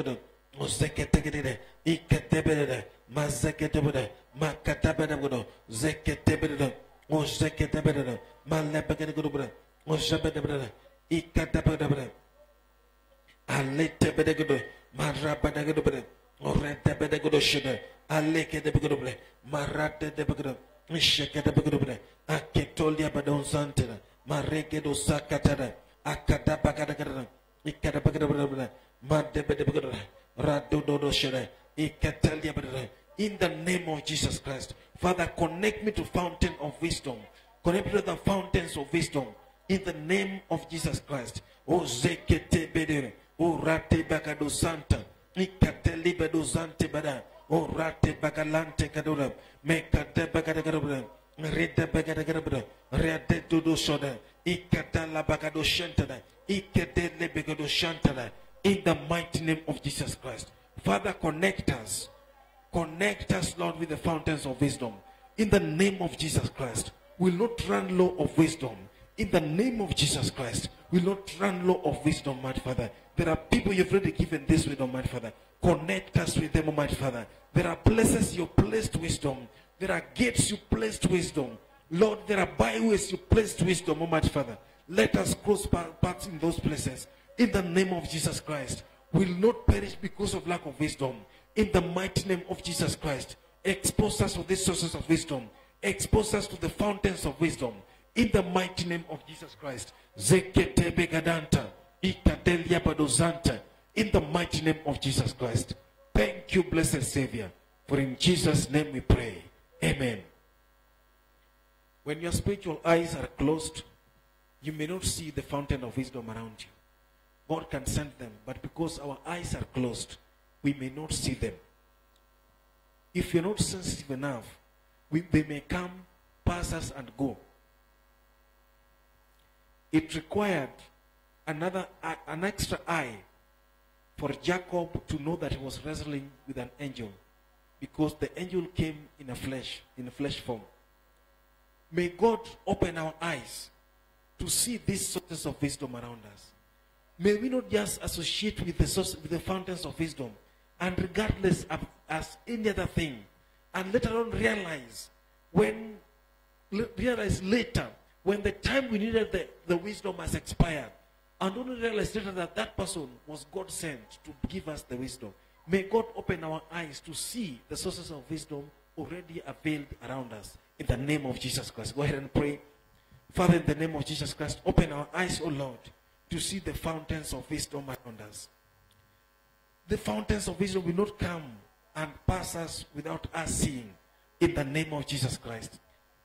begedo. Zeketegede. Iketebede. Mazeketebede. Makatabede begedo. Zeketebede. O zeketebede. Malebegede. O jabede. Ikatebede. Aletebede. Marabede. O retebede shede. Alekede begedo. Marate de begedo. Shekede begedo. Aketolia badon santera. Maregedo sakatara. Akada bagada. Ikada bagada. Madebede begedo. Radodo shede. Ikatelia begedo. In the name of Jesus Christ. Father, connect me to fountain of wisdom. Connect me to the fountains of wisdom. In the name of Jesus Christ. O zekete bedere. O rate bagado santa. Ikateli bedo zante bada. O rate bagalante kadora. Mekate bagada. Rede bagada. Rede dodo shoda. Ikatala bagado shantana. Ikatele bagado shantana. In the mighty name of Jesus Christ. Father, connect us. Connect us, Lord, with the fountains of wisdom. In the name of Jesus Christ. We'll not run low of wisdom. In the name of Jesus Christ. We'll not run low of wisdom, my Father. There are people you've already given this wisdom, my Father. Connect us with them, my Father. There are places you placed wisdom. There are gates you placed wisdom. Lord, there are byways you placed wisdom, Almighty Father. Let us cross paths in those places. In the name of Jesus Christ. Will not perish because of lack of wisdom. In the mighty name of Jesus Christ. Expose us to the sources of wisdom. Expose us to the fountains of wisdom. In the mighty name of Jesus Christ. Zekete begadanta. Ikadelia badozanta. In the mighty name of Jesus Christ. Thank you, blessed Savior. For in Jesus' name we pray. Amen. When your spiritual eyes are closed, you may not see the fountain of wisdom around you. God can send them, but because our eyes are closed, we may not see them. If you're not sensitive enough, they may come, pass us, and go. It required an extra eye for Jacob to know that he was wrestling with an angel, because the angel came in a flesh form. May God open our eyes to see these sources of wisdom around us. May we not just associate with the fountains of wisdom and regardless of as any other thing, and later on realize later when the time we needed the wisdom has expired, and only realize later that that person was God sent to give us the wisdom. May God open our eyes to see the sources of wisdom already availed around us. In the name of Jesus Christ. Go ahead and pray. Father, in the name of Jesus Christ, open our eyes, O Lord, to see the fountains of wisdom around us. The fountains of wisdom will not come and pass us without us seeing. In the name of Jesus Christ.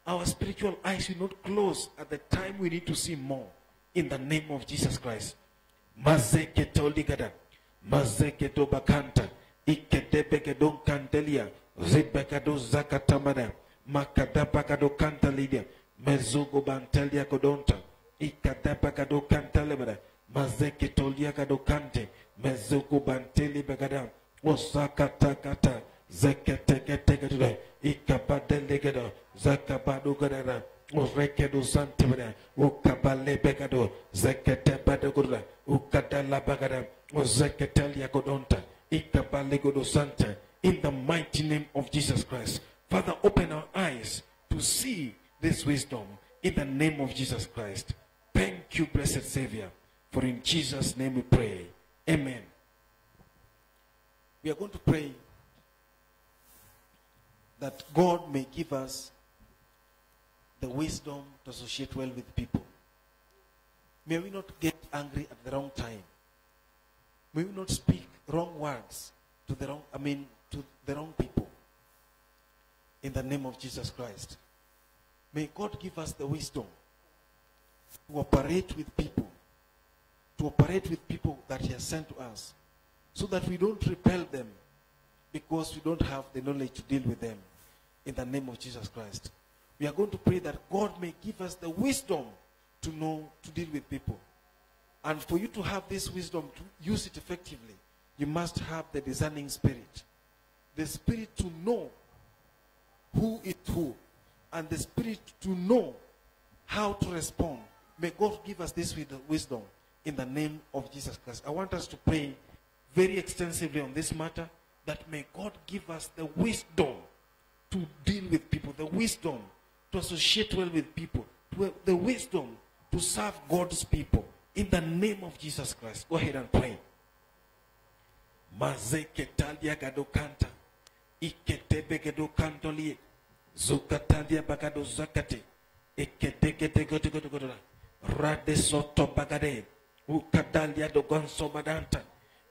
Our spiritual eyes will not close at the time we need to see more. In the name of Jesus Christ. Mazeketo ligada. Mazeketo bakanta. Ikedebegedon kantelia. Zibekado zakatamada. Makadabakado kantalidia. Mezugo bantelia kodonta. Ikadabakado kantalebada. Mazeketolia kado kante. Mezugo banteli bagada. Osakatakata. Zeketeketekete. Ikabadelegado. Zakabado gadara. Orekedo santebada. Ukabale begado. Zekete badagura. Ukadala bagada. Ozeketelia kodonta. Ikabale godo santa. In the mighty name of Jesus Christ. Father, open our eyes to see this wisdom in the name of Jesus Christ. Thank you, blessed Savior. For in Jesus' name we pray. Amen. We are going to pray that God may give us the wisdom to associate well with people. May we not get angry at the wrong time. May we not speak wrong words to the wrong people. In the name of Jesus Christ. May God give us the wisdom to operate with people. To operate with people that He has sent to us. So that we don't repel them because we don't have the knowledge to deal with them. In the name of Jesus Christ. We are going to pray that God may give us the wisdom to know to deal with people. And for you to have this wisdom to use it effectively, you must have the discerning spirit. The spirit to know who is who, and the spirit to know how to respond. May God give us this wisdom in the name of Jesus Christ. I want us to pray very extensively on this matter, that may God give us the wisdom to deal with people, the wisdom to associate well with people, the wisdom to serve God's people. In the name of Jesus Christ, go ahead and pray. Mazeketalia gado kanta, iketebe gado kantoli, zukatalia bagado zakate, iketege godo, rade soto bagade, ukadalia do gonso badanta,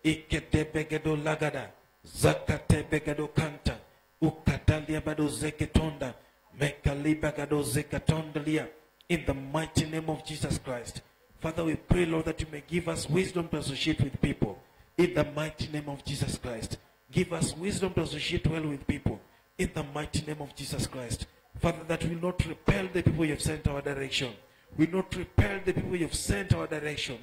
iketebe gado lagada, zakatebe gado kanta, ukadalia bado zeketonda, mekaliba gado zekatondalia. In the mighty name of Jesus Christ, Father, we pray, Lord, that you may give us wisdom to associate with people. In the mighty name of Jesus Christ, give us wisdom to associate well with people. In the mighty name of Jesus Christ, Father, that we will not repel the people you have sent our direction. We will not repel the people you have sent our direction.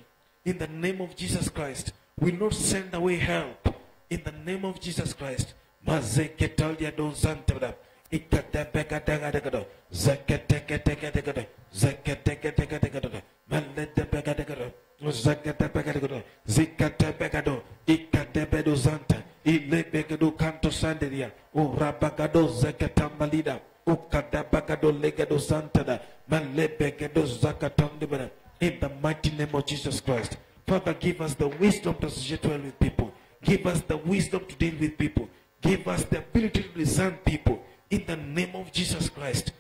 In the name of Jesus Christ, we will not send away help. In the name of Jesus Christ, Mazeketalia don Santa, Ikatabegadagado, Zakatekatekategado, Zakatekatekategado, Maledebegado, Zakatabegado, Zikatabegado, Ikatebedo Zanta, Ilebegado Canto Sanderia, Urabagado Zakatambalida, Ukadabagado Legado Santa, Malebegado Zakatandibana. In the mighty name of Jesus Christ, Father, give us the wisdom to associate well with people. Give us the wisdom to deal with people. Give us the ability to discern people. In the name of Jesus Christ,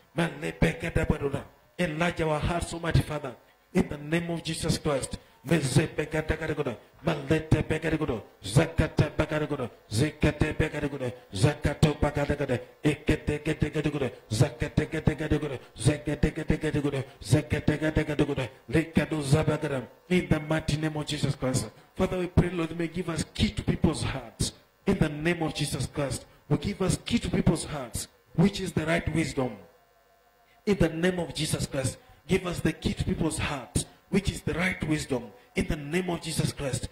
enlarge our hearts, Almighty Father. In the name of Jesus Christ, in the mighty name of Jesus Christ, Father, we pray, Lord, may give us key to people's hearts. In the name of Jesus Christ, will give us key to people's hearts, which is the right wisdom. In the name of Jesus Christ, give us the key to people's hearts, which is the right wisdom. In the name of Jesus Christ,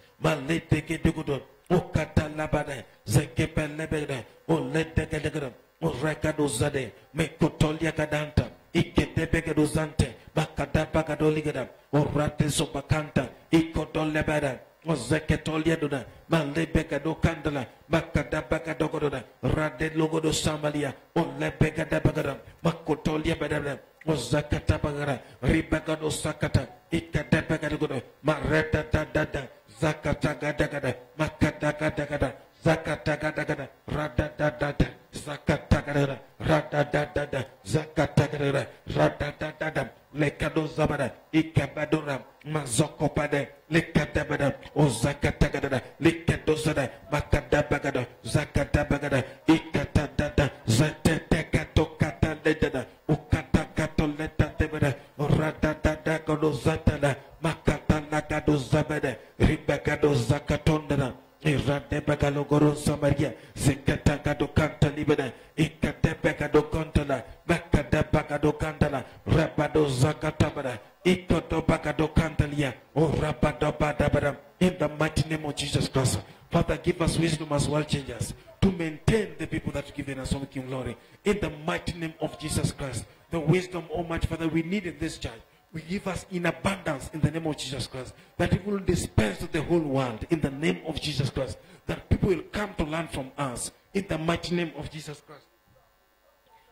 Ozeketolia dona, Malebeka do Candela, Makadabaka dogoda, Rade logo do Samalia, Olebeka dabagada, Makotolia badana, Ozakatabagara, Ribaka do Sakata, Ikadabaka dogoda, Mareta dada, Zakatagadagada, Makadakadagada, Zakatagadagada, Radadadada, Zakatagadada, Radadadada, Zakatagadada, Radadadada, Lekado Zabada, Ikabadora, Mazokopade, Lekadabada, Ozakatagadada, Lekadozada, Makadabagada, Zakatabagada, Ikatadada, Zatetekato Ledada, Ukatakato Letadebada, Radadada Godozatana, Makatanakado Zabada, Ribakado Zakatondana, Iradebagalo Goron Samaria, Zekatagado Cantalibada, Ikatebagado Contala, Makadabagado Cantala, Rabado Zakatabada, Ikotobagado Cantalia, O Rabado Badabada, in the mighty name of Jesus Christ. Father, give us wisdom as world changers to maintain the people that you've given us, O King Glory. In the mighty name of Jesus Christ, the wisdom, Almighty Father, we need in this church. We give us in abundance in the name of Jesus Christ, that it will dispense to the whole world in the name of Jesus Christ, that people will come to learn from us in the mighty name of Jesus Christ.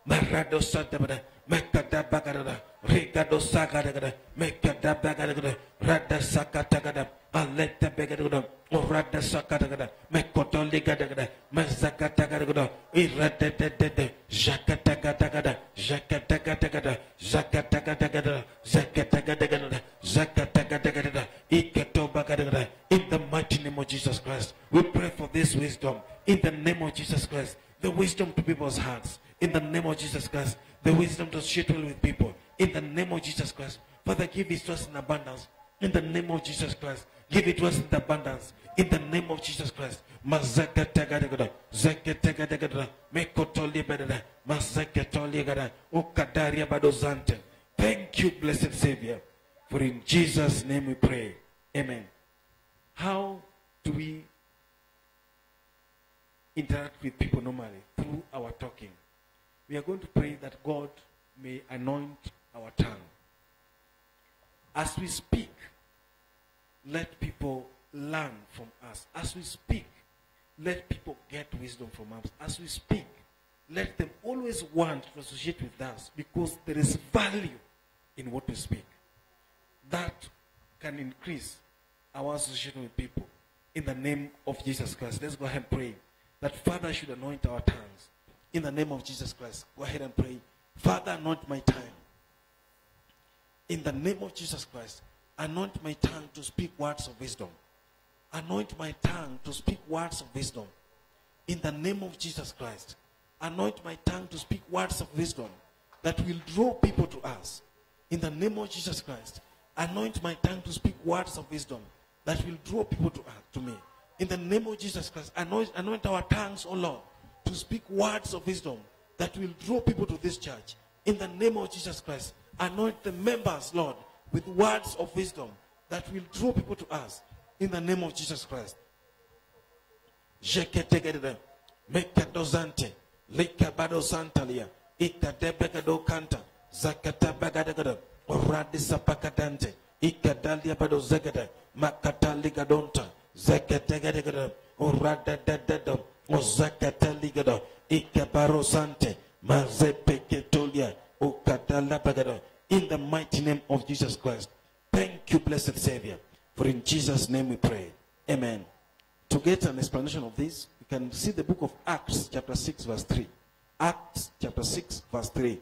Marado Santabada, Mekadabagadada, Rigado Sagadagada, Mekadabagadagada, Rada Sakatagada, Aleta Begadagada, Rada Sakatagada, Mekotoligadagada, Mazakatagada, Iradede, Jakatagatagada, Jakatagatagada, Zakatagatagada, Zakatagatagada, Zakatagatagada, Ikatobagadagada. In the mighty name of Jesus Christ, we pray for this wisdom. In the name of Jesus Christ, the wisdom to people's hearts. In the name of Jesus Christ, the wisdom to share well with people. In the name of Jesus Christ, Father, give it to us in abundance. In the name of Jesus Christ, give it to us in abundance. In the name of Jesus Christ, Mazakatagadagada, Zakatagadagada, Mekotolibada, Mazakatoligada, Ukadaria Badozante. Thank you, blessed Savior, for in Jesus' name we pray. Amen. How do we interact with people normally? Through our talking. We are going to pray that God may anoint our tongue. As we speak, let people learn from us. As we speak, let people get wisdom from us. As we speak, let them always want to associate with us because there is value in what we speak. That can increase our association with people. In the name of Jesus Christ, let's go ahead and pray that Father should anoint our tongues. In the name of Jesus Christ, go ahead and pray. Father, anoint my tongue. In the name of Jesus Christ, anoint my tongue to speak words of wisdom. Anoint my tongue to speak words of wisdom. In the name of Jesus Christ, anoint my tongue to speak words of wisdom that will draw people to us. In the name of Jesus Christ, anoint my tongue to speak words of wisdom that will draw people to me. In the name of Jesus Christ, anoint our tongues, O Lord, to speak words of wisdom that will draw people to this church. In the name of Jesus Christ, anoint the members, Lord, with words of wisdom that will draw people to us. In the name of Jesus Christ. Mekadozante, Likabado Santalia, Ikadebegado Kanta, Zakata Bagadagada, Oradisa Pakadante, Ikadalia Bado Zegada, Makataligadonta, Zakategadagada, Oradadadada, Ozakataligada, Ikabaro Sante, Mazepeketolia, Okadala Bagada, in the mighty name of Jesus Christ. Thank you, blessed Savior. For in Jesus' name we pray. Amen. To get an explanation of this, you can see the book of Acts chapter 6 verse 3. Acts chapter 6 verse 3.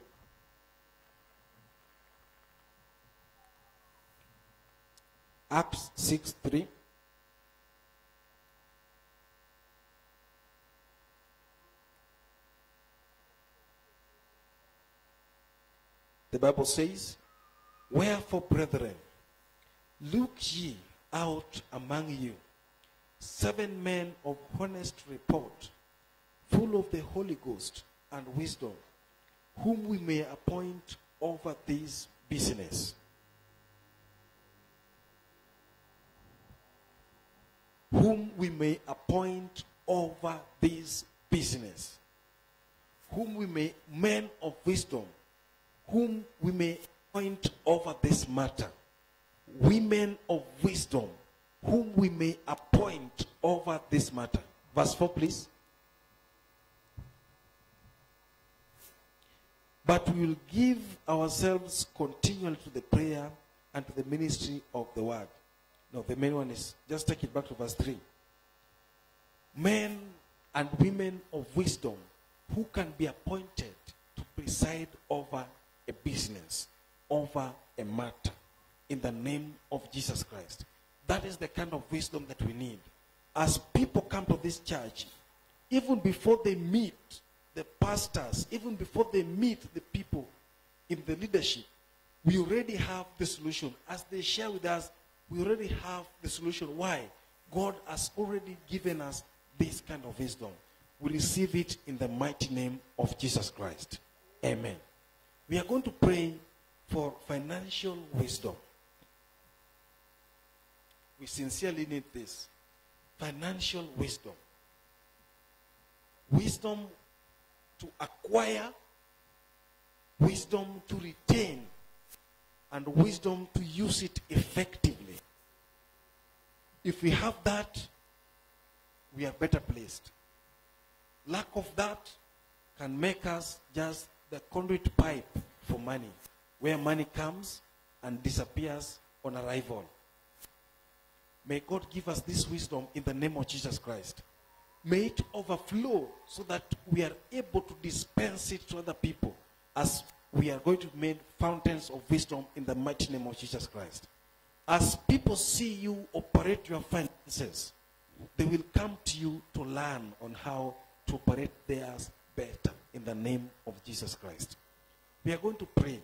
Acts 6:3. The Bible says, wherefore, brethren, look ye out among you 7 men of honest report, full of the Holy Ghost and wisdom, whom we may appoint over this business. Whom we may appoint over this business. Whom we may, men of wisdom, whom we may appoint over this matter. Women of wisdom, whom we may appoint over this matter. Verse 4, please. But we will give ourselves continually to the prayer and to the ministry of the word. No, the main one is, just take it back to verse 3. Men and women of wisdom who can be appointed to preside over a business, over a matter, in the name of Jesus Christ. That is the kind of wisdom that we need. As people come to this church, even before they meet the pastors, even before they meet the people in the leadership, we already have the solution. As they share with us, we already have the solution. Why? God has already given us this kind of wisdom. We receive it in the mighty name of Jesus Christ. Amen. We are going to pray for financial wisdom. We sincerely need this. Financial wisdom. Wisdom to acquire, wisdom to retain, and wisdom to use it effectively. If we have that, we are better placed. Lack of that can make us just the conduit pipe for money, where money comes and disappears on arrival. May God give us this wisdom in the name of Jesus Christ. May it overflow so that we are able to dispense it to other people as we are going to make fountains of wisdom in the mighty name of Jesus Christ. As people see you operate your finances, they will come to you to learn on how to operate theirs better in the name of Jesus Christ. We are going to pray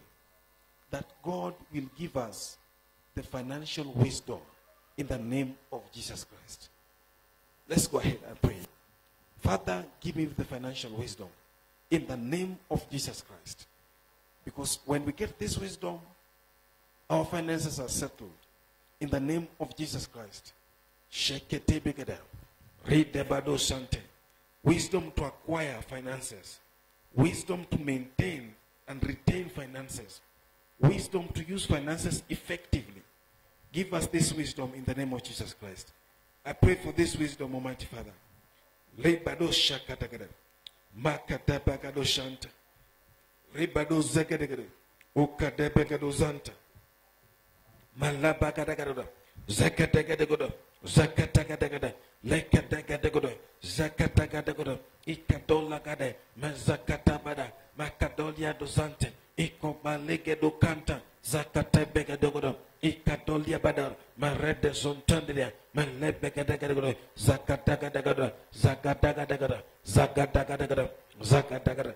that God will give us the financial wisdom in the name of Jesus Christ. Let's go ahead and pray. Father, give me the financial wisdom in the name of Jesus Christ. Because when we get this wisdom, our finances are settled in the name of Jesus Christ. Wisdom to acquire finances. Wisdom to maintain and retain finances. Wisdom to use finances effectively. Give us this wisdom in the name of Jesus Christ. I pray for this wisdom, Almighty Father. Lebado shakatagada. Makatabagado shanta. Rebado zagadagada. Ukadebegado zanta. Malabagadagadada. Zakatagadagoda. Zakatagadagada. Lekatagadagoda. Zakatagadagada. Ikadolagade. Mazakatabada. Makadolia do zante. Ikobalege do kanta. Zakatabegadogoda. Ikadolia bada. Marede zontandia. Malebegadagada. Zakatagadagada. Zakatagadagada. Zakatagadagada. Zakatagadagada.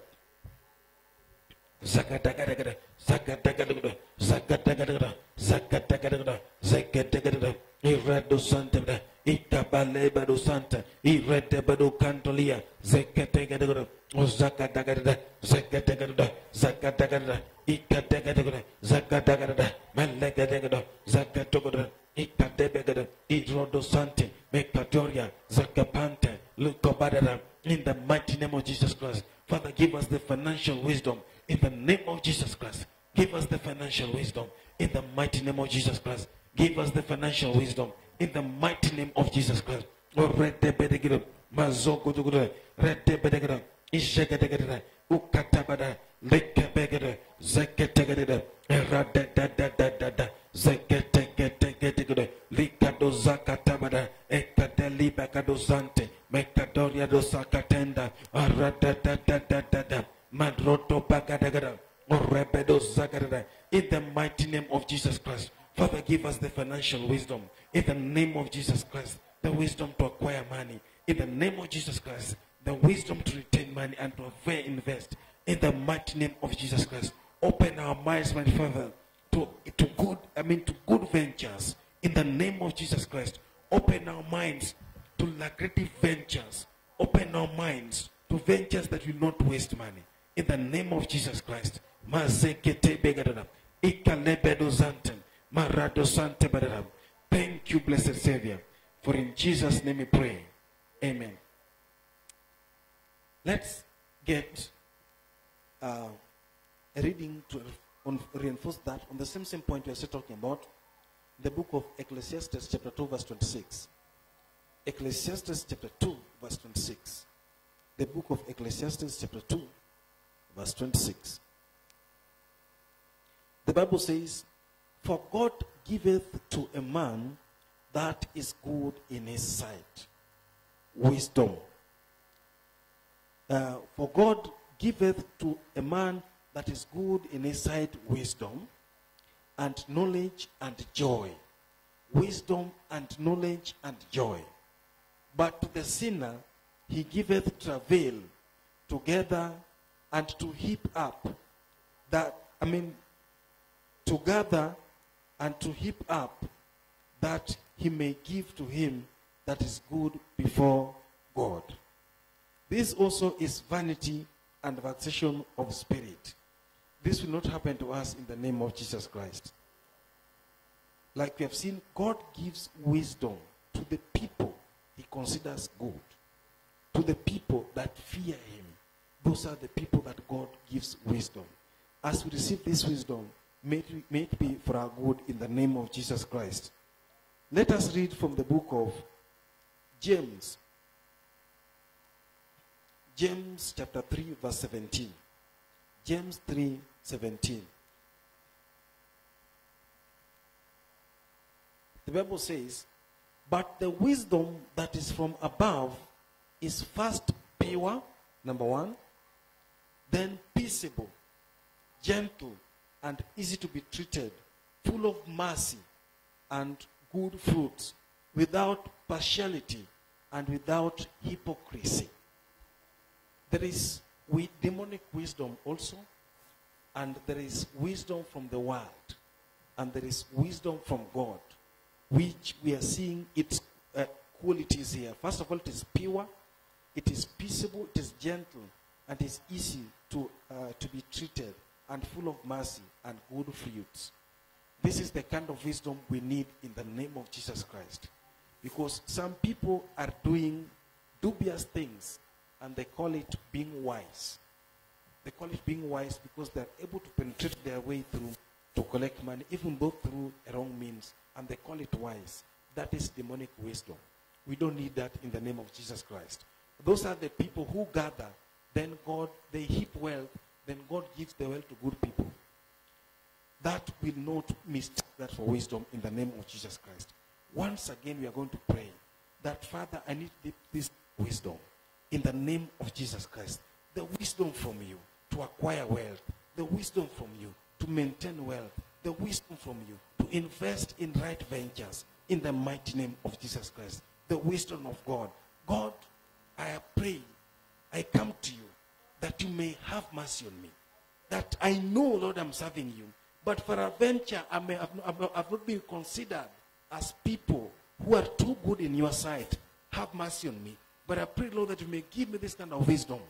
Zakatagadagada, Zakatagadagada, Zakatagadagada, Zakatagadagada, Zakatagadagada, Irado Santa, Ikabalebado Santa, Iredebado Cantolia, Zakatagadagada, Zakatagadada, Zakatagadada, Zakatagadada, Ikatagadagada, Zakatagadada, Malegadagada, Zakatogada, Ikatebegada, Irodo Sante, Mekatoria, Zakapante, Lukobadada, in the mighty name of Jesus Christ. Father, give us the financial wisdom. In the name of Jesus Christ, give us the financial wisdom. In the mighty name of Jesus Christ, give us the financial wisdom. In the mighty name of Jesus Christ. Oh, redebedegida, mazogodogoda, redebedegida, ishegadegida, ukatabada, lekebegida, zeketegida, eradadadadadada, zeketegedegida, likado zakatabada, ekadelibakado zante, mekadoria do sakatenda, aradadadadada. Madroto bagadagada, orebedo zagadada. In the mighty name of Jesus Christ, Father, give us the financial wisdom. In the name of Jesus Christ, the wisdom to acquire money. In the name of Jesus Christ, the wisdom to retain money and to invest. In the mighty name of Jesus Christ, open our minds, my Father, to good ventures. In the name of Jesus Christ, open our minds to lucrative ventures. Open our minds to ventures that will not waste money. In the name of Jesus Christ. Thank you, blessed Savior. For in Jesus' name we pray. Amen. Let's get a reading to reinforce that on the same point we are still talking about. The book of Ecclesiastes chapter 2 verse 26. Ecclesiastes chapter 2 verse 26. The book of Ecclesiastes chapter 2 verse 26. The Bible says, "For God giveth to a man that is good in his sight, wisdom." For God giveth to a man that is good in his sight, wisdom, and knowledge and joy. Wisdom and knowledge and joy. But to the sinner he giveth travail together and to heap up to gather and to heap up, that he may give to him that is good before God. This also is vanity and vexation of spirit. This will not happen to us in the name of Jesus Christ. Like we have seen, God gives wisdom to the people he considers good. To the people that fear him. Those are the people that God gives wisdom. As we receive this wisdom, may it be for our good in the name of Jesus Christ. Let us read from the book of James. James chapter 3 verse 17. James 3:17. The Bible says, "But the wisdom that is from above is first pure," number one, "then peaceable, gentle, and easy to be treated, full of mercy and good fruits, without partiality and without hypocrisy." There is demonic wisdom also, and there is wisdom from the world, and there is wisdom from God, which we are seeing its qualities here. First of all, it is pure, it is peaceable, it is gentle, and it is easy to be treated, and full of mercy and good fruits. This is the kind of wisdom we need in the name of Jesus Christ. Because some people are doing dubious things, and they call it being wise. They call it being wise because they're able to penetrate their way through to collect money, even though through a wrong means, and they call it wise. That is demonic wisdom. We don't need that in the name of Jesus Christ. Those are the people who gather, then God, they heap wealth, then God gives the wealth to good people. That will not mistake that for wisdom in the name of Jesus Christ. Once again, we are going to pray that, Father, I need this wisdom in the name of Jesus Christ. The wisdom from you to acquire wealth, the wisdom from you to maintain wealth, the wisdom from you to invest in right ventures in the mighty name of Jesus Christ. The wisdom of God. God, I pray, I come to you that you may have mercy on me. That I know, Lord, I'm serving you. But for a venture, I've not been considered as people who are too good in your sight. Have mercy on me. But I pray, Lord, that you may give me this kind of wisdom.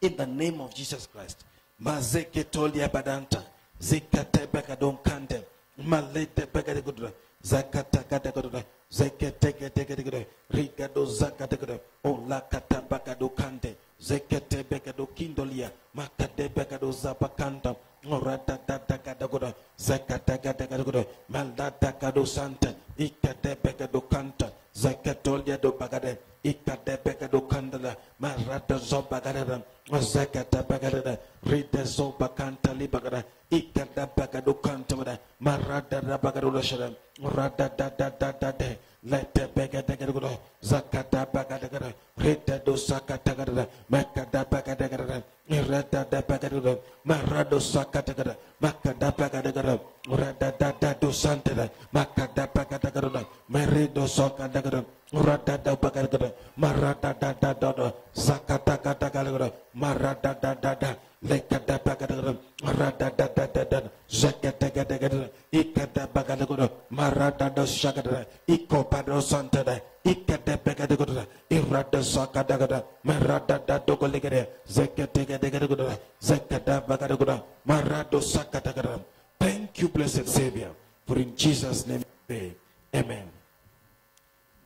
In the name of Jesus Christ. Mazeke tolia badanta. Zikate bakadon kante. Malete bakade gudra. Zakata kata gudra. Zekete kete gudra. Rigado zakate gudra. Ola kata bakado kante. Zekete bakado kindolia. Makade bakado zapakanta. Orata tata kata gudra. Zakata kata gudra. Maldata kado santa. Ikate bakado kanta. Zakatolia do bagade. Ikate bakado kandala. Marata zobagada. Zakata bagada. Rida zobakanta libagada. Ikata bagado kanta. Marada bagado lashada. Rada da da da da da. Let the bagada gada. Zakata bagada gada. Rida do sakata gada. Makada bagada gada. Rada da bagada. Marado sakata gada. Makada bagada gada. Rada da da do santa. Makada bagada gada. Marido sakata gada. Rada da bagada gada. Marada da da da. Zakata gada gada. Marada da da da. Lekada bagada gada. Marada da da da da. Zakata gada gada. Ikada bagada gada. Marada da sakata. Ikopado santa da. Ikada bagada gada. Irada sakata gada. Marada da dogole gada. Zakata gada gada. Zakata bagada gada. Marado sakata gada. Thank you, blessed Savior, for in Jesus' name we pray. Amen.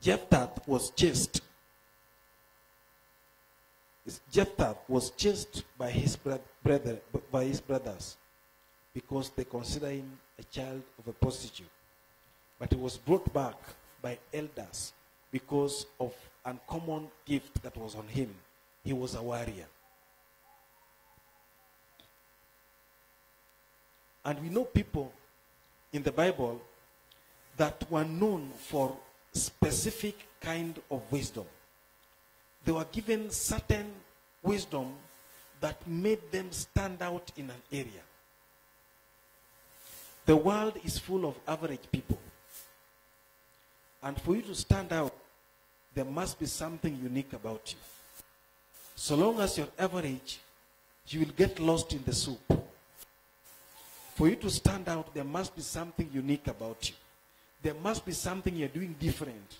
Jephthah was chased. Jephthah was chased by his brothers because they considered him a child of a prostitute. But he was brought back by elders because of uncommon gift that was on him. He was a warrior. And we know people in the Bible that were known for specific kind of wisdom. They were given certain wisdom that made them stand out in an area. The world is full of average people. And for you to stand out, there must be something unique about you. So long as you're average, you will get lost in the soup. For you to stand out, there must be something unique about you. There must be something you're doing different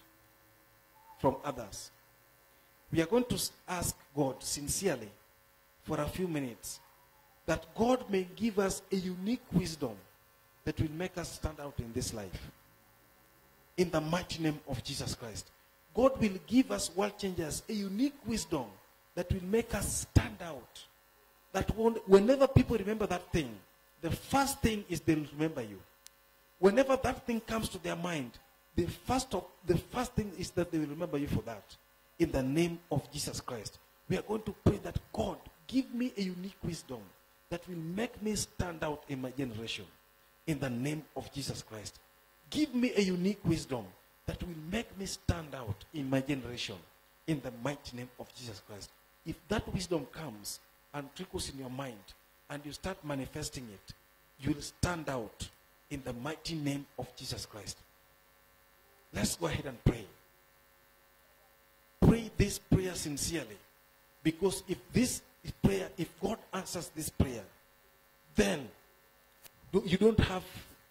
from others. We are going to ask God sincerely for a few minutes that God may give us a unique wisdom that will make us stand out in this life. In the mighty name of Jesus Christ. God will give us, world changers, a unique wisdom that will make us stand out. That whenever people remember that thing, the first thing is they will remember you. Whenever that thing comes to their mind, the first thing is that they will remember you for that. In the name of Jesus Christ. We are going to pray that God, give me a unique wisdom that will make me stand out in my generation. In the name of Jesus Christ. Give me a unique wisdom that will make me stand out in my generation. In the mighty name of Jesus Christ. If that wisdom comes and trickles in your mind, and you start manifesting it, you will stand out in the mighty name of Jesus Christ. Let's go ahead and pray. Pray this prayer sincerely. Because if God answers this prayer, then you don't have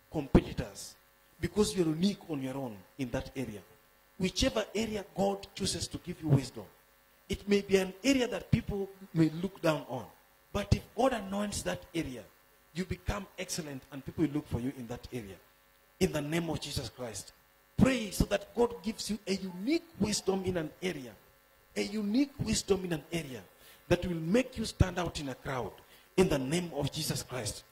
competitors. Because you're unique on your own in that area. Whichever area God chooses to give you wisdom, it may be an area that people may look down on. But if God anoints that area, you become excellent and people will look for you in that area. In the name of Jesus Christ. Pray so that God gives you a unique wisdom in an area. A unique wisdom in an area that will make you stand out in a crowd. In the name of Jesus Christ.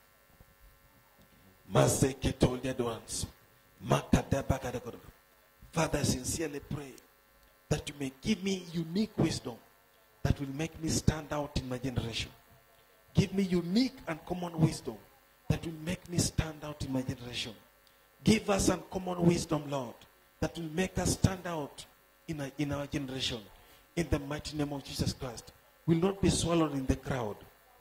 Father, I sincerely pray that you may give me unique wisdom that will make me stand out in my generation. Give me unique and common wisdom that will make me stand out in my generation. Give us uncommon wisdom, Lord, that will make us stand out in our generation. In the mighty name of Jesus Christ. Will not be swallowed in the crowd.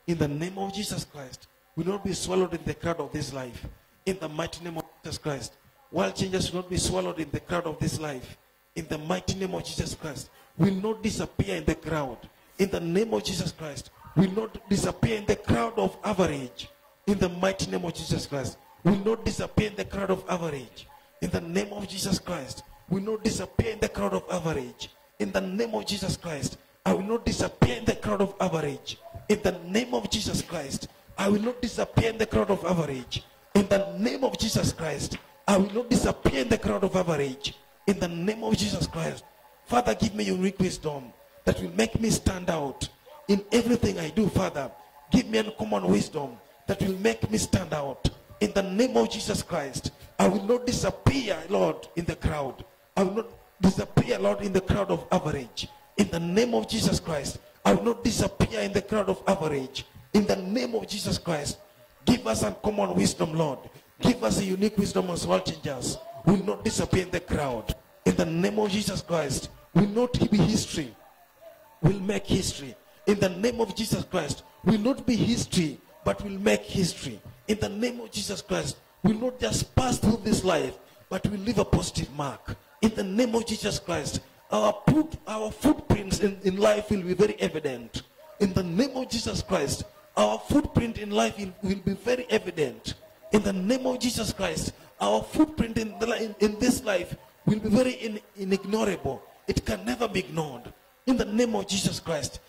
In the name of Jesus Christ. Will not be swallowed in the crowd of this life. In the mighty name of Jesus Christ. World changers will not be swallowed in the crowd of this life. In the mighty name of Jesus Christ. Will not disappear in the crowd. In the name of Jesus Christ. Will not disappear in the crowd of average. In the mighty name of Jesus Christ. Will not disappear in the crowd of average. In the name of Jesus Christ. Will not disappear in the crowd of average. In the name of Jesus Christ. I will not disappear in the crowd of average. In the name of Jesus Christ. I will not disappear in the crowd of average. In the name of Jesus Christ. I will not disappear in the crowd of average. In the name of Jesus Christ. Father, give me unique wisdom that will make me stand out in everything I do, Father. Give me uncommon wisdom that will make me stand out. In the name of Jesus Christ. I will not disappear, Lord, in the crowd. I will not disappear, Lord, in the crowd of average. In the name of Jesus Christ. I will not disappear in the crowd of average. In the name of Jesus Christ. Give us uncommon wisdom, Lord. Give us a unique wisdom as world changers. Will not disappear in the crowd. In the name of Jesus Christ. Will not be history. Will make history. In the name of Jesus Christ. Will not be history, but will make history. In the name of Jesus Christ. Will not just pass through this life, but will leave a positive mark. In the name of Jesus Christ. Our footprints in life will be very evident. In the name of Jesus Christ. Our footprint in life will be very evident. In the name of Jesus Christ. Our footprint in this life will be very inignorable. It can never be ignored. In the name of Jesus Christ.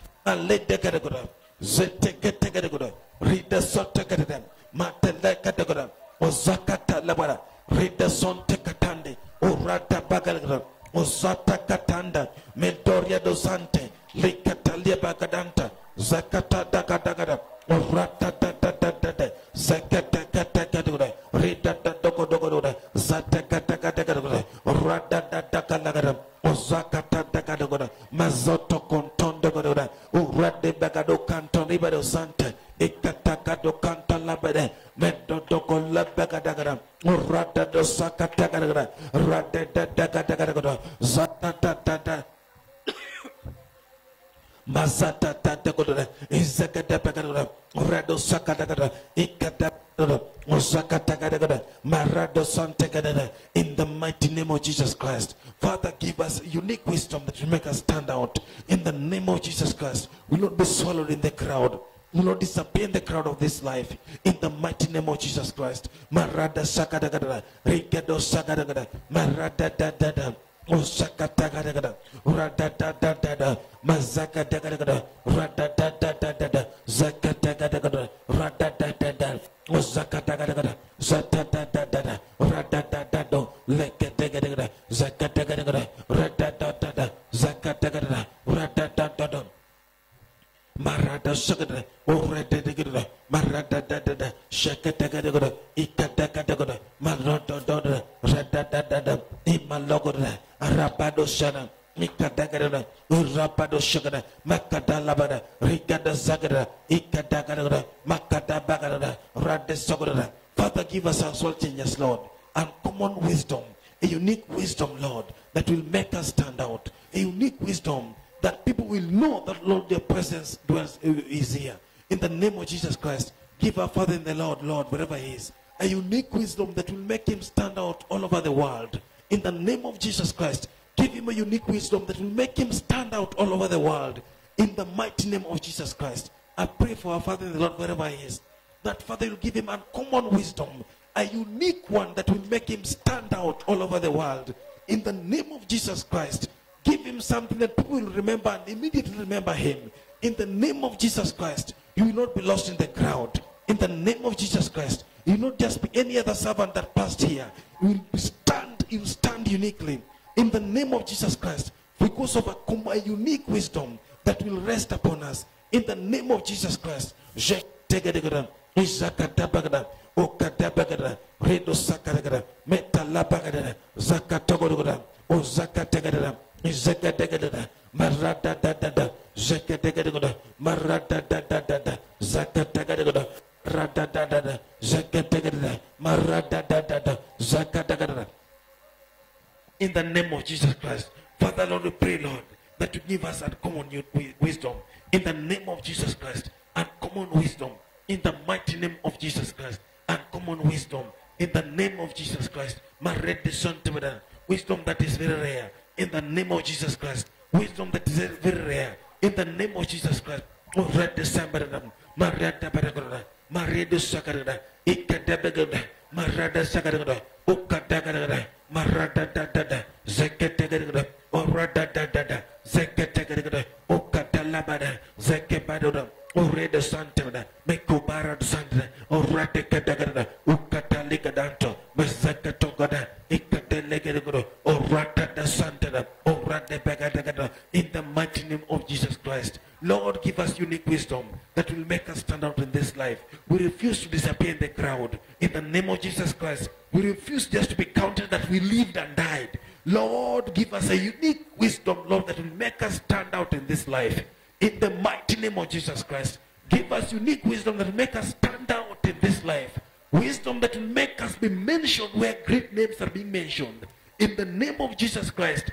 Ozata katanda Medoria dosante Likatalia bagadanta Zakata dagadagada Orata da Zakata katagada Rida dogodogoda Zatakatagada Rada dagalagada Ozakata dagadagada Mazoto contondogoda Urade bagado canton ribado sante Ikatagado canta labade Medodogo labagadagada Urada dosakatagada Rada dagadagada Zatata Mazata tatagoda Izakata bagada Rado sakatagada Ikata Osakatagada Marado santegada. In the mighty name of Jesus Christ. Father, give us unique wisdom that will make us stand out. In the name of Jesus Christ. We will not be swallowed in the crowd. Will not disappear in the crowd of this life. In the mighty name of Jesus Christ. Marada sakatagada Rigado sakatagada Marada da Osakatagada Radada Mazakatagada Radada Zakatagada Radada Osakatagada Zatata Radada Lekatagada Zakatagada Radada Zakatagada Radada Marada Sakada Oredagada Marada Shakatagada Ikatagada Marada Radada Imalogoda Rabado Shana Mikadagada Urapado Shagada Makadalabada Rigada Zagada Ikadagada Makada Bagada Radesogada. Father, give us our soul changes, Lord, and common wisdom, a unique wisdom, Lord, that will make us stand out, a unique wisdom that people will know that, Lord, their presence is here. In the name of Jesus Christ, give our Father in the Lord, wherever he is, a unique wisdom that will make him stand out all over the world. In the name of Jesus Christ, give him a unique wisdom that will make him stand out all over the world. In the mighty name of Jesus Christ, I pray for our Father in the Lord, wherever he is, that Father will give him uncommon wisdom, a unique one that will make him stand out all over the world. In the name of Jesus Christ, give him something that people will remember and immediately remember him. In the name of Jesus Christ, you will not be lost in the crowd. In the name of Jesus Christ, you will not just be any other servant that passed here. You will stand uniquely. In the name of Jesus Christ, because of a unique wisdom that will rest upon us. In the name of Jesus Christ, Zakadagada, Maradadada, Zakadagada, Maradadada, Zakadagada, Radadada, Zakadagada, Maradadada, Zakadagada. In the name of Jesus Christ, Father Lord, we pray, Lord, that you give us uncommon wisdom. In the name of Jesus Christ, uncommon wisdom. In the mighty name of Jesus Christ, uncommon wisdom. In the name of Jesus Christ, wisdom that is very rare. In the name of Jesus Christ, wisdom that is very rare. In the name of Jesus Christ, Maria de Sakarada, Ikadabagada, Marada Sakarada, Ukadagada, Marada Dada, Zakatagada, Orada Dada, Zakatagada, Ukatalabada, Zakabada, Oreda Santa, Mekubara Santa, Orate Katagada, Ukataligadanto, Mazakatogada, Ikatelegado, Orata da Santa, Orate Bagadagada, in the mighty name of Jesus Christ. Lord, give us unique wisdom that will make us stand out in this life. We refuse to disappear in the crowd. In the name of Jesus Christ, we refuse just to be counted that we lived and died. Lord, give us a unique wisdom, Lord, that will make us stand out in this life. In the mighty name of Jesus Christ, give us unique wisdom that will make us stand out in this life. Wisdom that will make us be mentioned where great names are being mentioned. In the name of Jesus Christ,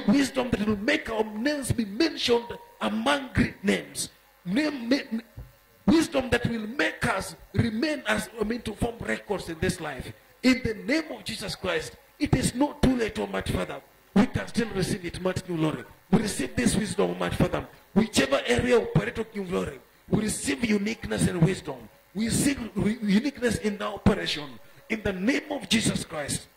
wisdom that will make our names be mentioned among great names. Wisdom that will make us remain as, to form records in this life. In the name of Jesus Christ, it is not too late, Almighty Father. We can still receive it, Almighty King Glory. We receive this wisdom, Almighty Father. Whichever area of Pareto King Glory, we receive uniqueness and wisdom. We receive uniqueness in the operation. In the name of Jesus Christ.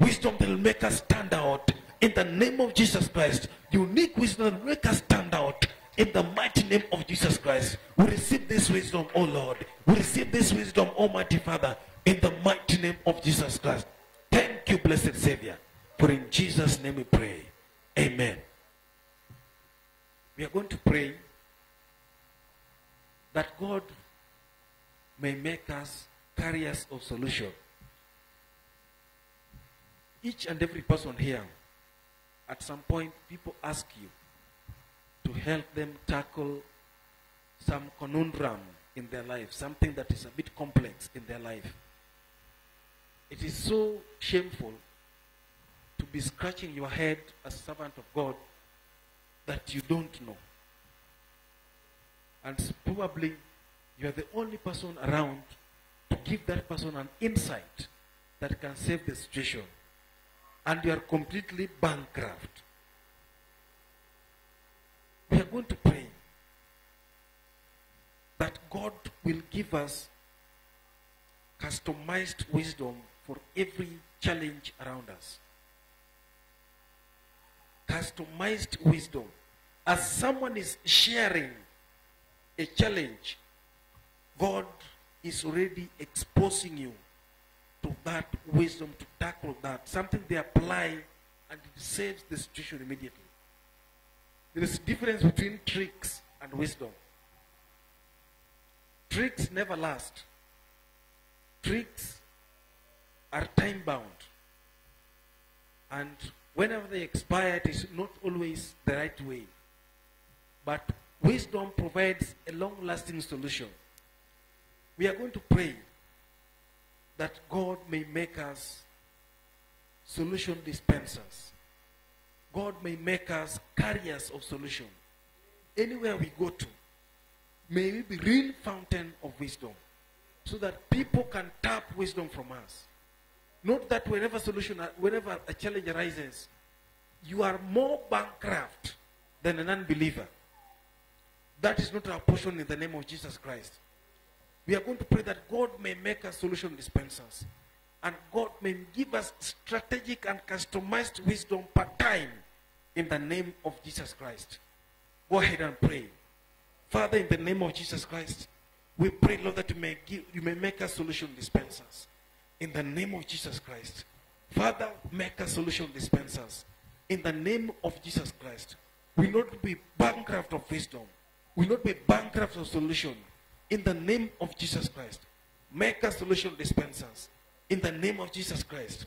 Wisdom that will make us stand out. In the name of Jesus Christ. Unique wisdom that will make us stand out. In the mighty name of Jesus Christ. We receive this wisdom, O Lord. We receive this wisdom, Almighty Father. In the mighty name of Jesus Christ. Thank you, blessed Savior. For in Jesus' name we pray. Amen. We are going to pray that God may make us carriers of solution. Each and every person here, at some point, people ask you to help them tackle some conundrum in their life, something that is a bit complex in their life. It is so shameful to be scratching your head as a servant of God that you don't know. And probably you are the only person around to give that person an insight that can save the situation. And you are completely bankrupt. We are going to pray that God will give us customized wisdom for every challenge around us. Customized wisdom. As someone is sharing a challenge, God is already exposing you to that wisdom to tackle that. Something they apply and it saves the situation immediately. There is a difference between tricks and wisdom. Tricks never last. Tricks are time bound. And whenever they expire, it is not always the right way. But wisdom provides a long-lasting solution. We are going to pray that God may make us solution dispensers. God may make us carriers of solution. Anywhere we go to, may we be real fountain of wisdom, so that people can tap wisdom from us. Not that whenever a challenge arises, you are more bankrupt than an unbeliever. That is not our portion in the name of Jesus Christ. We are going to pray that God may make us solution dispensers. And God may give us strategic and customized wisdom per time in the name of Jesus Christ. Go ahead and pray. Father, in the name of Jesus Christ, we pray, Lord, that you may make us solution dispensers. In the name of Jesus Christ. Father, make us solution dispensers. In the name of Jesus Christ. We will not be bankrupt of wisdom. We will not be bankrupt of solution. In the name of Jesus Christ. Make us solution dispensers. In the name of Jesus Christ.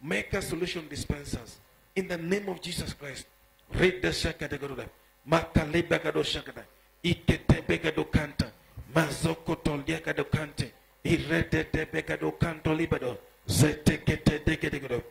Make us solution dispensers. In the name of Jesus Christ. Read the shakadagoda. Makalebagado shakada. Iketebegado kanta. Mazoko toliakado kante. Iredebegado kanto libado. Zeteketedegado.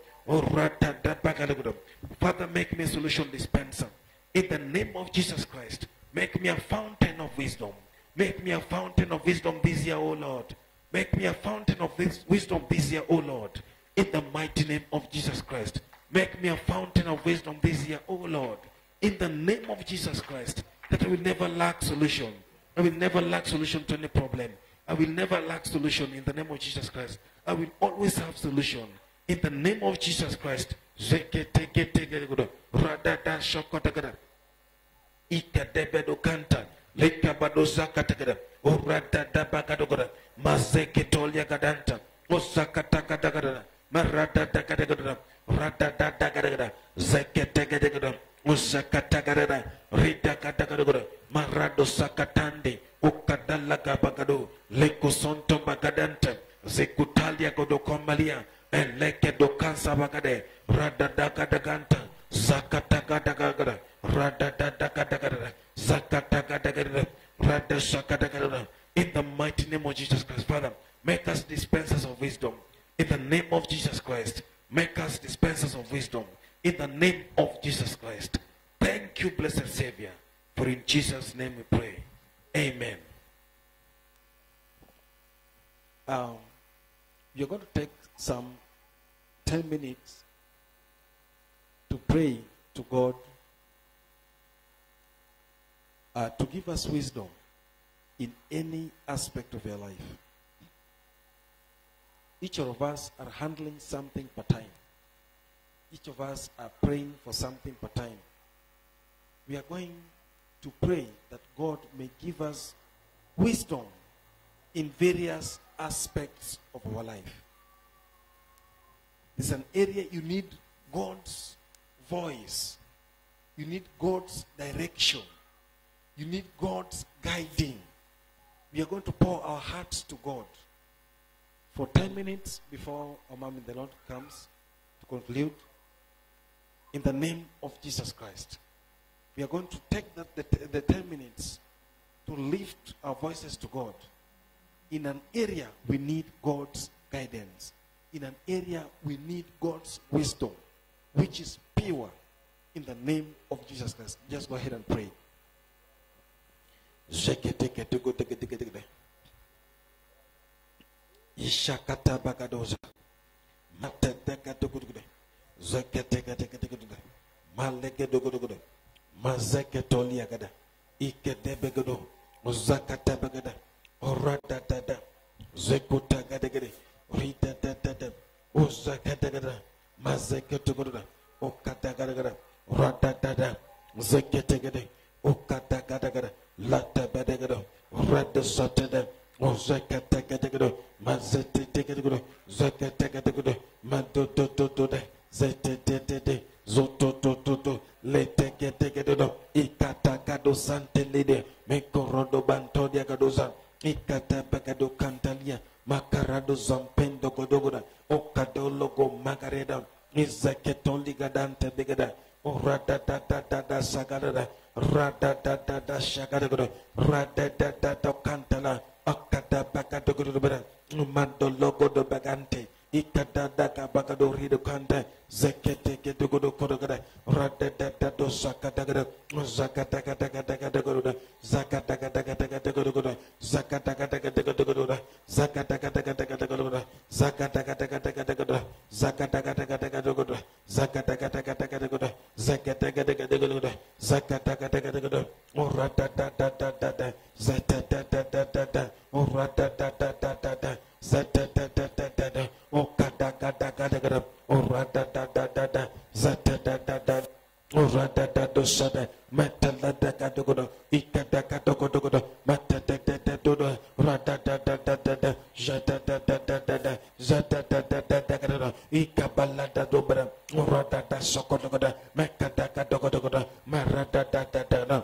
Father, make me a solution dispenser. In the name of Jesus Christ, make me a fountain of wisdom. Make me a fountain of wisdom this year, O Lord. Make me a fountain of wisdom this year, O Lord. In the mighty name of Jesus Christ. Make me a fountain of wisdom this year, O Lord. In the name of Jesus Christ. That I will never lack solution. I will never lack solution to any problem. I will never lack solution in the name of Jesus Christ. I will always have solution. In the name of Jesus Christ. Radada shokotagada. Ikadebedo kanta. Lekabado zakatagada. Radada bagadogoda. Mazeketolia gadanta. Osakatagadagada. Maradada gadagada. Radada gadagada. Zeketegada. Osakatagadada. Ridakadagadagada. Marado sakatande. Ukadalaga bagado. Lekosonto bagadanta. Zekutalia godokomalia. Eleke do kansa bagade. Radadagadaganta. Zakatagadagada. Radadagadagada. Zakatagadagada. Radashakadagadada. In the mighty name of Jesus Christ, Father, make us dispensers of wisdom. In the name of Jesus Christ, make us dispensers of wisdom. In the name of Jesus Christ. Thank you, blessed Savior. For in Jesus' name we pray. Amen. You're going to take some 10 minutes to pray to God to give us wisdom in any aspect of your life. Each of us are handling something per time. Each of us are praying for something per time. We are going to pray that God may give us wisdom in various aspects of our life. It's an area you need God's voice. You need God's direction. You need God's guiding. We are going to pour our hearts to God for 10 minutes before our mom in the Lord comes to conclude. In the name of Jesus Christ, we are going to take the 10 minutes to lift our voices to God. In an area we need God's guidance. In an area we need God's wisdom, which is pure. In the name of Jesus Christ, just go ahead and pray. Ishakata bagadoza. Matedekatugude. Zeketeketeketeketude. Malegedogudugude. Mazeketoliagada. Ikedebegodo. Uzakatabagada. Oradadada. Zekutagadegede. Ridadadada. Uzakatagada. Mazeketugududa. Okatagadagada. Radadada. Zeketegede. Okatagadagada. Latabadagada. Radasatada. Uzakateketekedo. Mazeteketekedo. Zakateketekedo. Madodododo. Zetetete. Zototototo. Leteketekedo. Ikatakado santelide. Mekorodo bantodia gadoza. Ikatapakado kantalia. Makarado zampendo godogoda. Okadologo magareda. Izaketoli gadante begada. Radadadada sagadada. Radadadada shagadagada. Radadadada kantala. Akadapakado godobada. Mandologo do bagante. Ikadadaka bagado rido kante. Zekete gedogodo kodogada. Radadadado sakadagada. Zakatagadagadagadagoda. Zakatagadagadagadagoda. Zakatagadagadagadogoda. Zakatagadagadagadogoda. Zakatagadagadagadogoda. Zakatagadagadagadogoda. Zakatagadagadagadogoda. Zakatagadagadagadogoda. Zakatagadagadagadogoda. Oradadadadada. Zatadadadada. Oradadadadada. Zatadadadada. Okadagadagada. Oradadadada. Zatadadada. Oradadadosada. Mataladagadogoda. Ikadagadogodogoda. Matadadadadoda. Radadadadada. Jadadadadada. Zadadadadada. Ikabaladadobada. Oradadasokodogoda. Makadagadogodogoda. Maradadadada.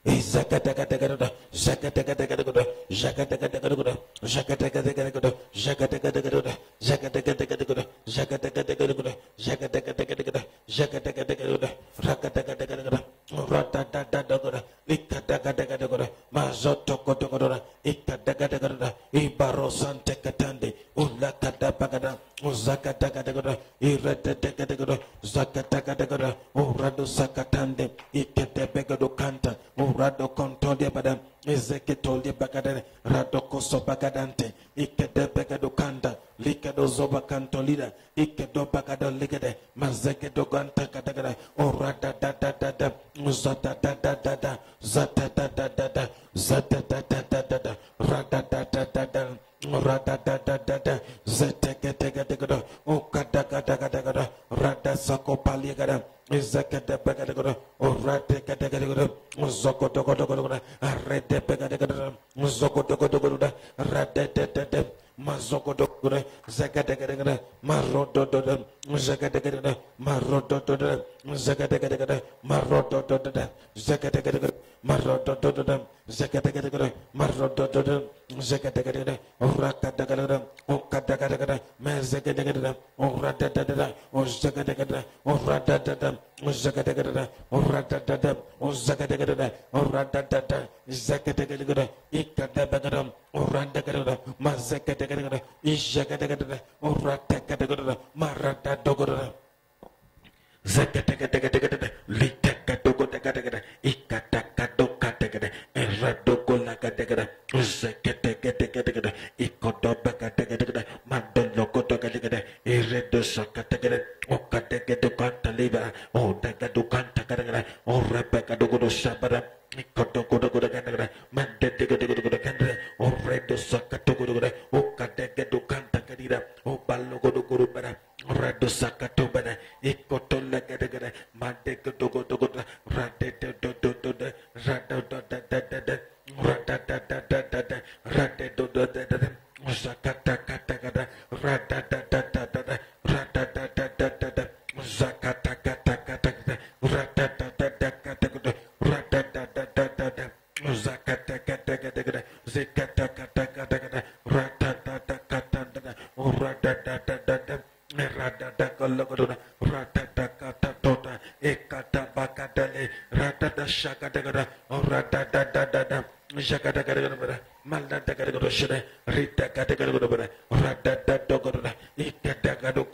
Izakatakatakada, Zakatakatakada, Zakatakatakada, Zakatakatakada, Zakatakatakada, Zakatakatakada, Zakatakatakada, Zakatakatakada, Zakatakatakada, Rakatakatakada, Ratatatakada, Ikatakatakada, Mazotokotakada, Ikatakatakada, Ibarosantekatande, Ulakatapakada, Uzakatakada, Iratatakada, Zakatakatakada, Urado Sakatande, Ikatapekado Kanta, Urado Contodia Badam, Ezeketolia Bakadane, Radokoso Bakadante, Ikatapekado Kanta, Likado Zoba Cantolida, Ikedo Bakado Ligade, Mazekedo Ganta Katagada, Orada Dada, Zata Dada, Zata Dada, Zata Dada, Rada Dada, Rada Dada, Zeteketegada, Okadagada, Rada Sako Paligada, Ezekada Bagada, Orate Kategada, Zokotogoda, Arete Pegadagada, Zokotogoda, Rada Mazokodogoda, Zakadagada, Marododa, Zakadagada, Marododa, Zakadagada, Marododa, Zakadagada, Marododa, Zakadagada, Marododa, Zakadagada, Rakadagada, Okadagada, Mazakadagada, Oradada, Ozakadagada, Oradada, Ozakadagada, Oradada, Ozakadagada, Oradada, Zakadagada, Ikadabagada, Oradagada, Mazakadagada, Ishakadagada, Oradagada, Maradadogada. Zakatakatakata, Litakatokotakata, Ikatakatokatakata, Eradokolakatakata, Zakatakatakata, Ikotopakatakata, Mandolokotokatakata, Eredosakatakata, Okatakatokantaliba, Otakatukantakatakata, Orapakadokodoshabara, Ikotokotokotakata, Mandatakatakata, Oredosakatokotakata, Okatakatokantakatira, Obalokotokorubara, Radosakatobana, Ikotolakadagada, Mandekadogodogoda, Radedodododada, Radododadada, Radadadadada, Radedododada, Zakatakatakada, Radadadadada, Radadadadada, Zakatakatakada, Radadadadada, Radadadadada, Zakatakatakada, Zakatakatakada, Radadadadada, Radadadadada, Radadakalagoda, Radadakatatoda, Ekatabakadale, Radadashakadagada, Radadadada, Shakadagada, Maladagada, Ritakadagada, Radadadogoda, Ikadagado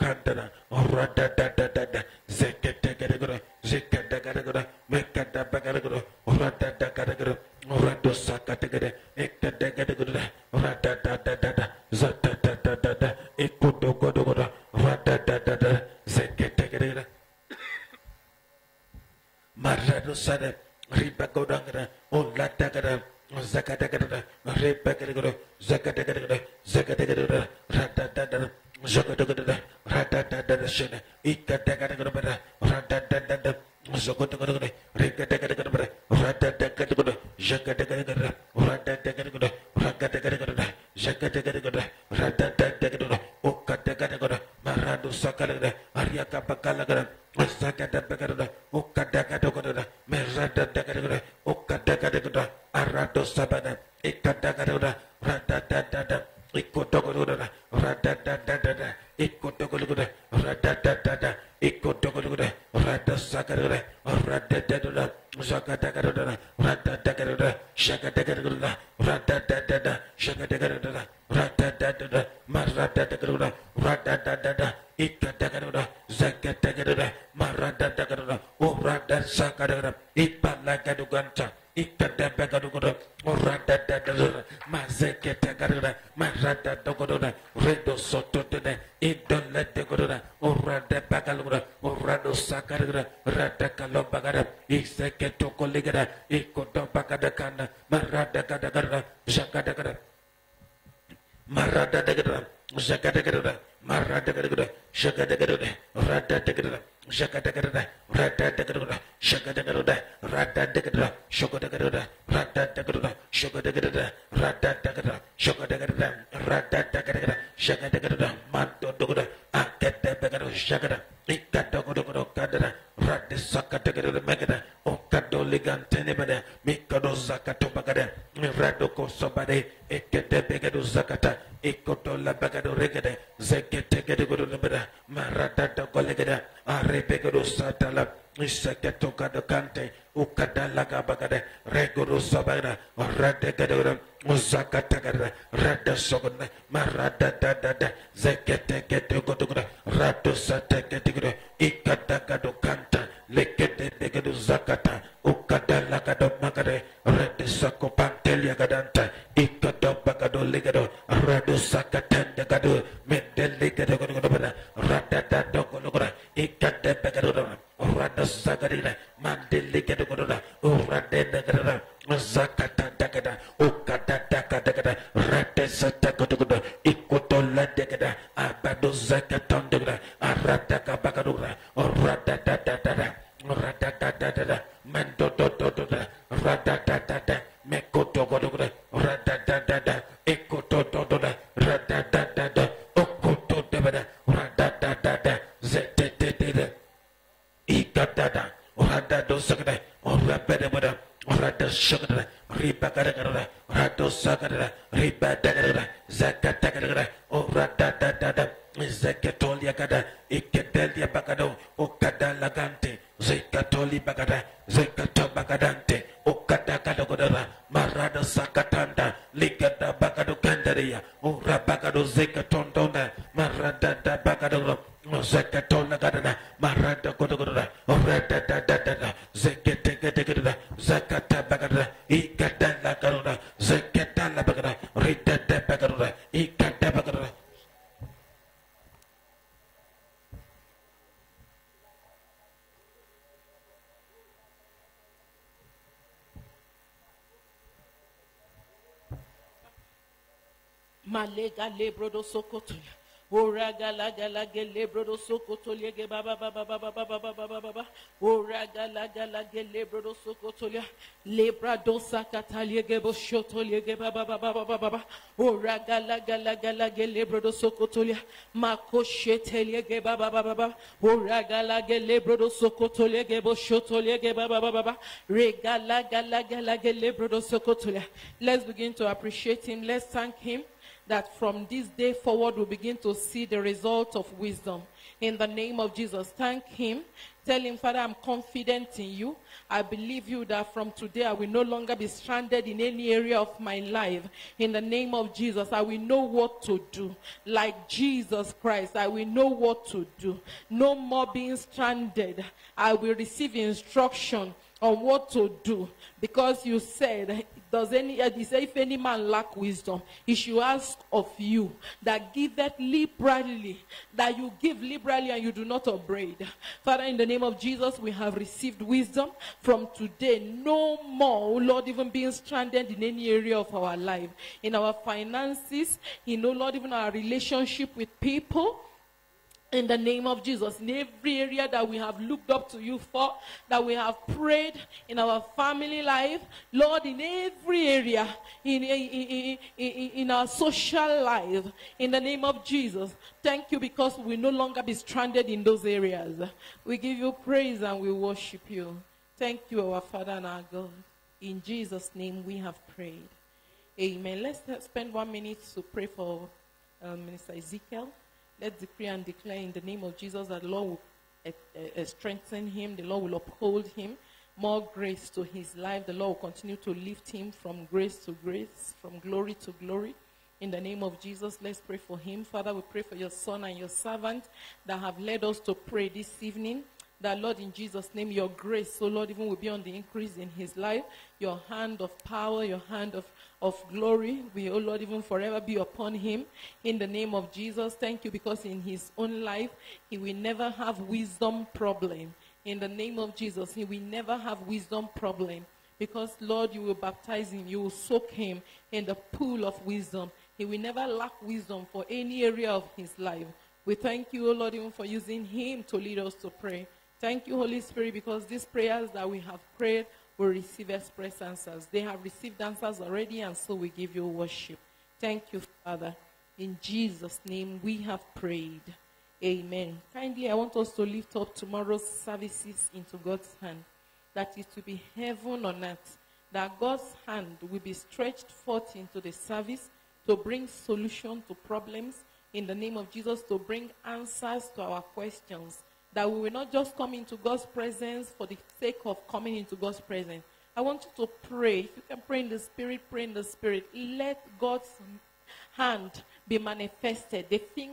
Radadadada, Zekatagada, Zekatagada, Mekadabagada, Radadakadagada, Radosakatagada, Ekadagada, Radadadada, Zatadadada, Ekodogodogoda, Radadadada, Zekatagada, Maradosada, Ribagodangada, Olatagada, Zakatagada, Ribakagada, Zakatagada, Zakatagada, Radadada, Zakatagada, Radadada, Shana, Ikatagada, Radadada, Zokotagada, Rikatagada, Radadakada, Zakatagada, Radadakada, Rakatagada, Zakatagada, Radadakada, Okatagada, Marado Sakada, Ariakapakalaga, Zakatagada, Okatagada, Meradagada, Okatagada, Arado Sabana, Ikatagada, Radadada, Ikotogoda, Radadada, Ikotogoda, Radadada, Ikotogoda, Radasakada, Radadada, Zakatagada, Radadada, Shakatagada, Radadada, Shakatagada, Radadada, Maradagada, Radadada, Ikatagada, Zakatagada, Maradagada, Radasakada, Ipalakaduganta. Ikadabagadogoda, Radadada, Mazeketagada, Maradadagoda, Redo Sotodada, Idolategoda, Radabagaloda, Rado Sakada, Radakalobagada, Iseketokoligada, Ikodobakadakana, Maradagada, Jakadagada, Maradagada, Jakadagada, Maradagada, Shakadagada, Radadagada, Shakadagadada, Radadagadada, Shakadagadada, Radadagadada, Shokadagadada, Radadagadada, Shokadagadada, Radadagadada, Shokadagadada, Radadagadada, Shakadagadada, Mandodogoda, Akadabagado, Shakada, Ikadagodogodo, Kadada, Radisakadagadada, Megada, Okadoligantenebada, Mikado Zakatobagada, Radoko Sobade, Ekadebegado Zakata, Ekotola Bagado Regade, Zeketegadagada, Maradada Golegada, Arebegado Satala, Isakatokado Kante, Ukadalaga Bagade, Regoro Sabada, Radegada, Uzakatagada, Rada Sogana, Marada Dada, Zeketegadogoda, Rado Sategadogoda, Ikatagado Kanta, Lekete Begado Zakata, Ukadalagado Magade, Redisako Pantelia Gadanta, Ikado Bagado Ligado, Rado Sakatanda Gado, Mendeligado, Rada Dogologora, Ikade Begado, Rada Sagadina, Mandeligado, Rada Zakata Dagada, Ukada Dagada, Rada Satagoda, Ikotola Dagada, Abado Zakatanda, Arada Bagadura, Rada Dada, Rada Mando Doda, Rada Mekoto Gododa, Rada Ekoto Doda, Rada Okoto Debada, Rada Zete Ikadada, Rada Dosagada, Rabada, Rada Shagada, Ribagada, Rado Sagada, Ribadagada, Zakatagada, Rada Zekatolia Gada, Ikedelia Bagado, Okada Lagante, Zekatoli Bagada, Zekato Bagadante, Okada Gadagodara, Marada Sakatanda, Ligada Bagado Candaria, Ura Bagado Zekatondona, Marada Bagado, Zekatola Gadana, Marada Godogodara, Rada Zeketegada, Zakata Bagada, Ikada Lagadona, Zekatala Bagada, Rida Bagada, Ikada Bagada. Malega lebrodo sokotoya. Oraga laga laga lebrodo sokotoya ge baba baba baba baba baba baba. Oraga laga laga lebrodo sokotoya. Lebrado sakatalia ge boshotolia ge baba baba baba baba. Oraga laga laga lebrodo sokotoya. Makoshetelia ge baba baba baba. Oraga laga lebrodo sokotolia ge boshotolia ge baba baba baba. Rega laga laga lebrodo sokotoya. Let's begin to appreciate him. Let's thank him that from this day forward we begin to see the result of wisdom. In the name of Jesus, thank him. Tell him, Father, I'm confident in you. I believe you that from today I will no longer be stranded in any area of my life. In the name of Jesus, I will know what to do. Like Jesus Christ, I will know what to do. No more being stranded. I will receive instruction on what to do. Because you said, if any man lack wisdom, he should ask of you that giveth liberally, that you give liberally and you do not upbraid. Father, in the name of Jesus, we have received wisdom. From today, no more, Lord, even being stranded in any area of our life. In our finances, Lord, even our relationship with people. In the name of Jesus, in every area that we have looked up to you for, that we have prayed in our family life, Lord, in every area, in our social life, in the name of Jesus, thank you because we will no longer be stranded in those areas. We give you praise and we worship you. Thank you, our Father and our God. In Jesus' name we have prayed. Amen. Let's spend 1 minute to pray for Minister Ezekiel. Let's decree and declare in the name of Jesus that the Lord will strengthen him, the Lord will uphold him, more grace to his life. The Lord will continue to lift him from grace to grace, from glory to glory. In the name of Jesus, let's pray for him. Father, we pray for your son and your servant that have led us to pray this evening. That, Lord, in Jesus' name, your grace, so Lord, even will be on the increase in his life. Your hand of power, your hand of glory will, oh Lord, even forever be upon him. In the name of Jesus, thank you because in his own life, he will never have wisdom problem. In the name of Jesus, he will never have wisdom problem. Because, Lord, you will baptize him, you will soak him in the pool of wisdom. He will never lack wisdom for any area of his life. We thank you, O Lord, even for using him to lead us to pray. Thank you, Holy Spirit, because these prayers that we have prayed will receive express answers. They have received answers already, and so we give you worship. Thank you, Father. In Jesus' name we have prayed. Amen. Kindly, I want us to lift up tomorrow's services into God's hand, that it will be heaven on earth, that God's hand will be stretched forth into the service to bring solution to problems, in the name of Jesus, to bring answers to our questions, that we will not just come into God's presence for the sake of coming into God's presence. I want you to pray. If you can pray in the Spirit, pray in the Spirit. Let God's hand be manifested. The thing